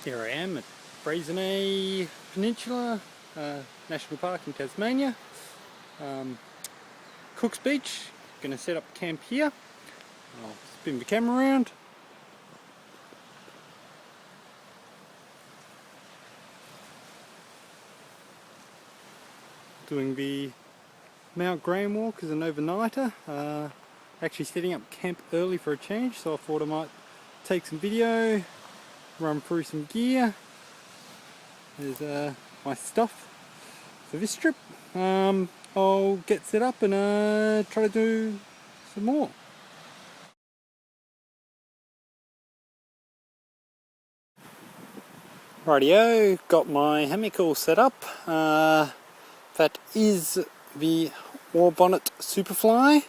Here I am at Freycinet Peninsula National Park in Tasmania. Cook's Beach. Going to set up camp here. I'll spin the camera around. Doing the Mount Graham walk as an overnighter. Actually setting up camp early for a change, so I thought I might take some video, run through some gear. There's my stuff for this trip. I'll get set up and try to do some more. Rightio, got my hammock all set up. That is the War Bonnet Superfly.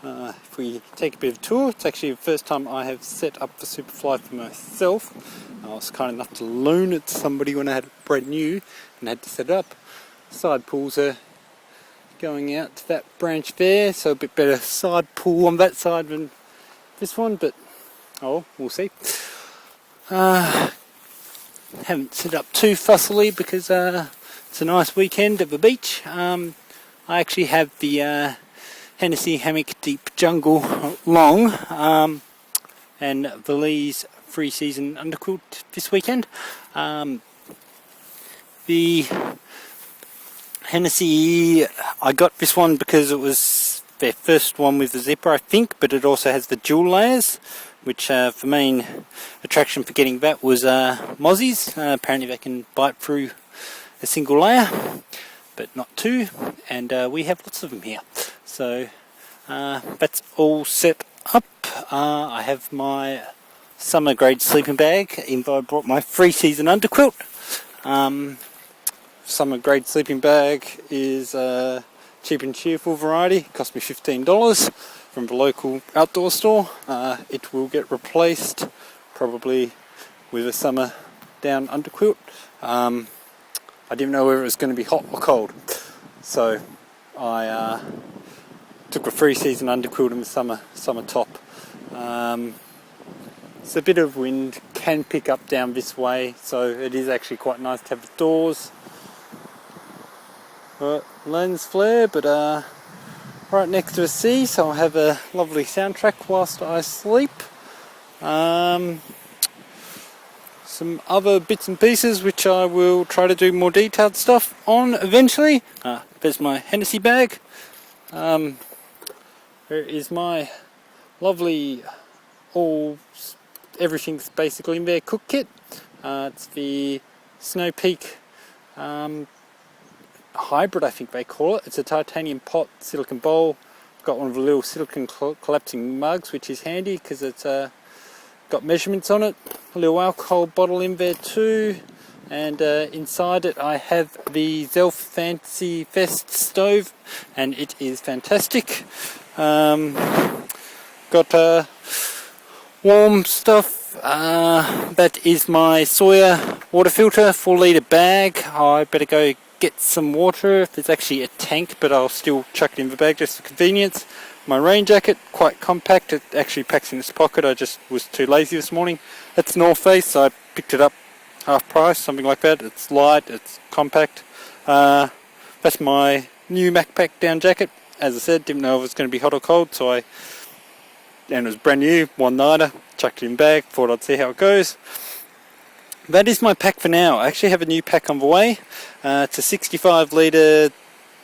If we take a bit of a tour, it's actually the first time I have set up the Superfly for myself. I was kind enough to loan it to somebody when I had it brand new and had to set it up. Side pulls are going out to that branch there, so a bit better side pull on that side than this one, but oh, we'll see. Haven't set up too fussily because it's a nice weekend at the beach. I actually have the Hennessy Hammock Deep Jungle Long and the Lee's Free Season Underquilt this weekend. The Hennessy, I got this one because it was their first one with the zipper, I think, but it also has the dual layers, which the main attraction for getting that was mozzies. Apparently they can bite through a single layer, but not two, and we have lots of them here. So that's all set up. I have my summer grade sleeping bag, even though I brought my free season underquilt. Summer grade sleeping bag is cheap and cheerful variety. It cost me $15 from the local outdoor store. It will get replaced probably with a summer down underquilt. I didn't know whether it was going to be hot or cold, so I took a free season underquilt in the summer top. It's a bit of wind, can pick up down this way, so it is actually quite nice to have the doors. Lens flare, but right next to the sea, so I'll have a lovely soundtrack whilst I sleep. Some other bits and pieces which I will try to do more detailed stuff on eventually. There's my Hennessy bag. There is my lovely everything's basically in there cook kit. It's the Snow Peak hybrid, I think they call it. It's a titanium pot, silicone bowl. Got one of the little silicone collapsing mugs, which is handy because it's got measurements on it. A little alcohol bottle in there too, and inside it I have the Zelf Fancy Fest stove, and it is fantastic. Got warm stuff. That is my Sawyer water filter, 4 litre bag. I better go get some water. There's actually a tank, but I'll still chuck it in the bag just for convenience. My rain jacket, quite compact. It actually packs in its pocket. I just was too lazy this morning. It's North Face, so I picked it up half price, something like that. It's light, it's compact. That's my new MacPack down jacket. As I said, didn't know if it was going to be hot or cold, and it was brand new, one nighter, chucked it in bag, thought I'd see how it goes. That is my pack for now. I actually have a new pack on the way. It's a 65 litre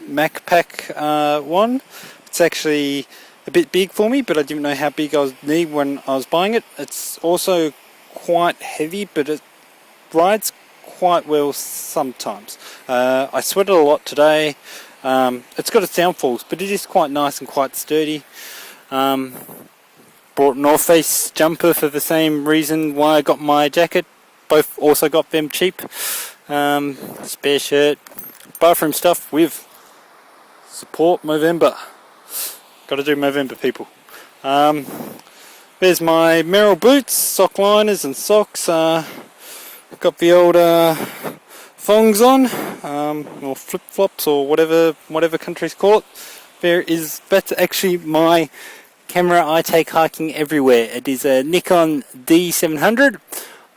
MacPack one. It's actually a bit big for me, but I didn't know how big I would need when I was buying it. It's also quite heavy, but it rides quite well sometimes. I sweated a lot today. It's got its downfalls, but it is quite nice and quite sturdy. Brought North Face jumper for the same reason why I got my jacket. Both also got them cheap. Spare shirt, bathroom stuff with support Movember. Got to do Movember, people. There's my Merrell boots, sock liners and socks. Got the old thongs on, or flip flops, or whatever countries call it. That's actually my camera I take hiking everywhere. It is a Nikon D700.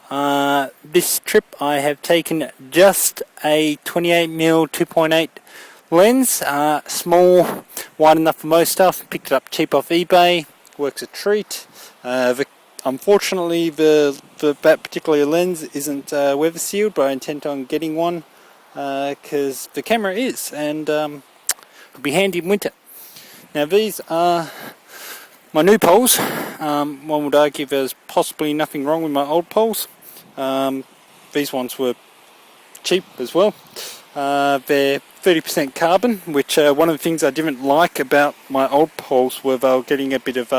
This trip I have taken just a 28mm 2.8 lens, small, wide enough for most stuff. Picked it up cheap off eBay, works a treat. Unfortunately that particular lens isn't weather sealed, but I intend on getting one because the camera is, and it'll be handy in winter. Now these are my new poles. One would argue there's possibly nothing wrong with my old poles. These ones were cheap as well. They're 30% carbon, which one of the things I didn't like about my old poles were they were getting a bit of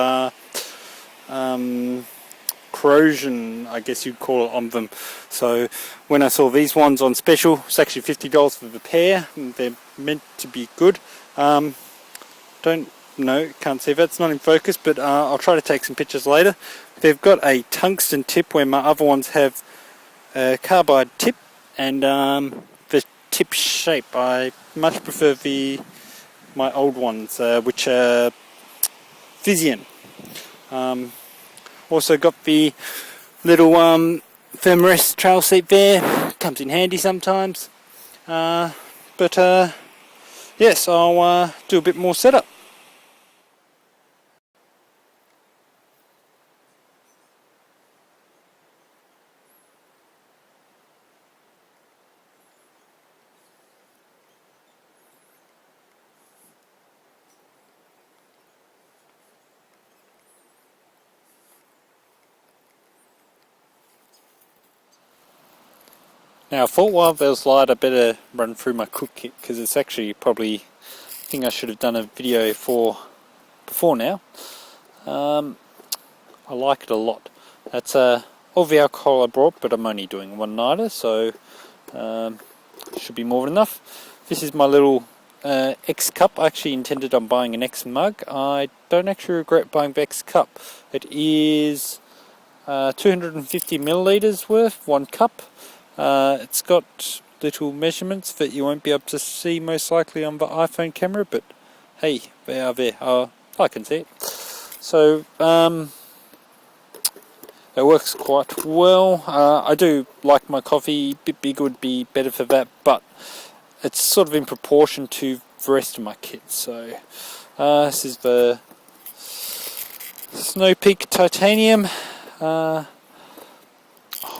corrosion, I guess you'd call it, on them. So when I saw these ones on special, it's actually $50 for the pair, and they're meant to be good. Don't know, can't see if that's not in focus, but I'll try to take some pictures later. They've got a tungsten tip where my other ones have a carbide tip, and the tip shape, I much prefer my old ones, which are Freycinet. Also got the little thermarest trail seat there, comes in handy sometimes. But yes, I'll do a bit more setup. Now I thought while there was light I better run through my cook kit, because it's actually probably a thing I should have done a video for before now. I like it a lot. That's all the alcohol I brought, but I'm only doing one nighter, so should be more than enough. This is my little X cup. I actually intended on buying an X mug. I don't actually regret buying the X cup. It is 250 milliliters worth, one cup. It's got little measurements that you won't be able to see most likely on the iPhone camera, but hey, they are there. I can see it. So it works quite well. I do like my coffee. A bit bigger would be better for that, but it's sort of in proportion to the rest of my kit. So this is the Snow Peak Titanium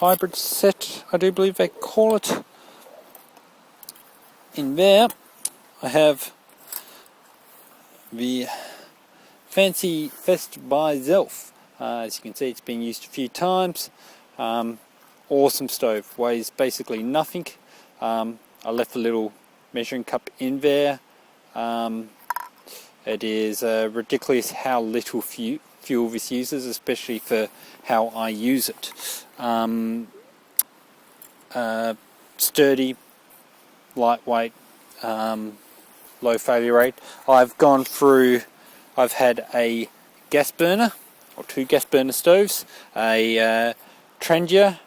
hybrid set, I do believe they call it. In there I have the Fancy Fest by Zelf. As you can see, it's been used a few times. Awesome stove, weighs basically nothing. I left a little measuring cup in there. It is ridiculous how little fuel this uses, especially for how I use it. Sturdy, lightweight, low failure rate. I've had a gas burner, or two gas burner stoves, a Trangia,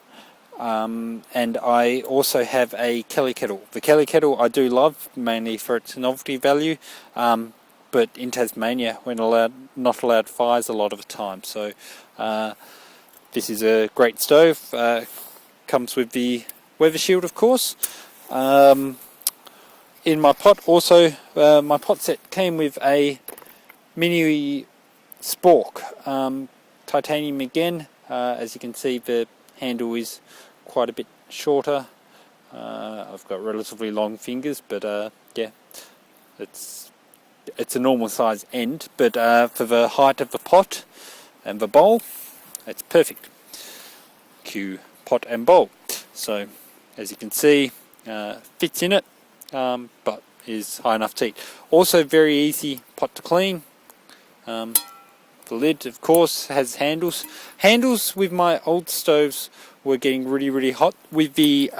and I also have a Kelly kettle. The Kelly kettle I do love, mainly for its novelty value, but in Tasmania we're not allowed fires a lot of the time, so this is a great stove. Comes with the weather shield, of course. In my pot also, my pot set came with a mini spork, titanium again. As you can see, the handle is quite a bit shorter. I've got relatively long fingers, but yeah, it's a normal size end, but for the height of the pot and the bowl, it's perfect. Cue pot and bowl. So as you can see, fits in it, but is high enough to eat. Also very easy pot to clean. The lid, of course, has handles. Handles with my old stoves were getting really hot. With the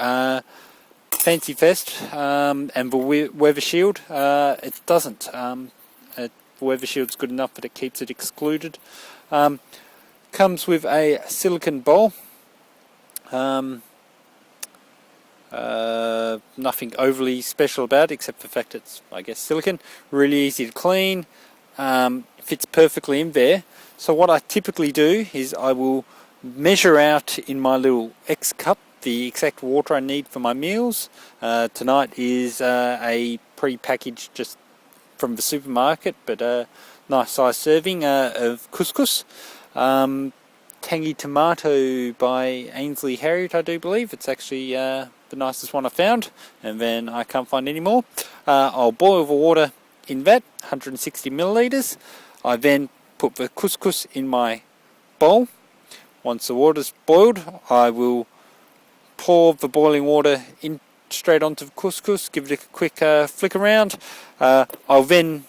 Fancy Fest and the weather shield, it doesn't. The weather shield's good enough that it keeps it excluded. Comes with a silicone bowl. Nothing overly special about it, except the fact it's, I guess, silicone. Really easy to clean. Fits perfectly in there. So what I typically do is I will measure out in my little X cup the exact water I need for my meals. Tonight is a pre-packaged just from the supermarket, but a nice size serving of couscous. Tangy Tomato by Ainsley Harriet, I do believe. It's actually the nicest one I found, and then I can't find any more. I'll boil the water in that, 160 millilitres. I then put the couscous in my bowl. Once the water's boiled, I will pour the boiling water in straight onto the couscous, give it a quick flick around. I'll then,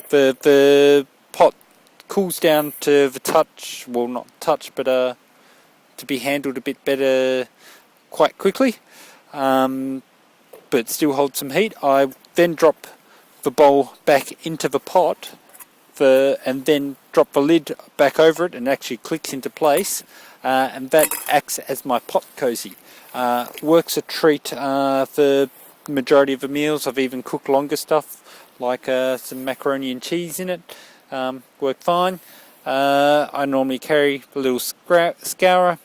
the pot cools down to the touch, well not touch, but to be handled a bit better quite quickly, but still hold some heat. I then drop the bowl back into the pot and then drop the lid back over it, and it actually clicks into place, and that acts as my pot cozy. Works a treat for the majority of the meals. I've even cooked longer stuff like some macaroni and cheese in it. Work fine. I normally carry a little scourer.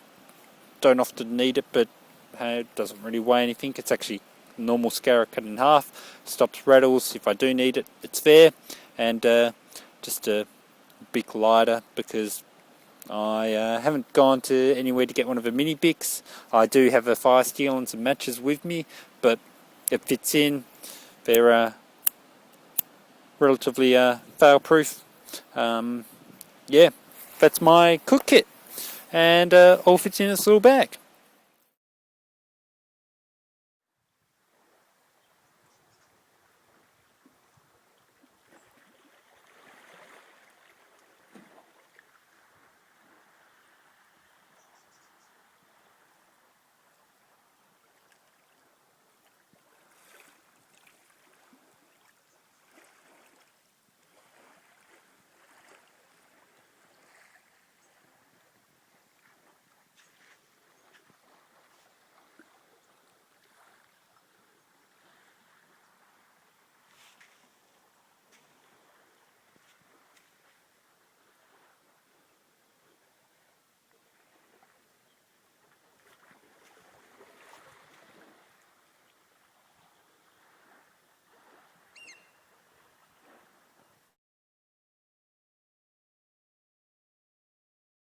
Don't often need it, but it doesn't really weigh anything. It's actually a normal scourer cut in half. Stops rattles. If I do need it, it's there. And just a big lighter, because I haven't gone to anywhere to get one of the mini Bics. I do have a fire steel and some matches with me, but it fits in. They're relatively fail-proof. Yeah, that's my cook kit, and all fits in this little bag.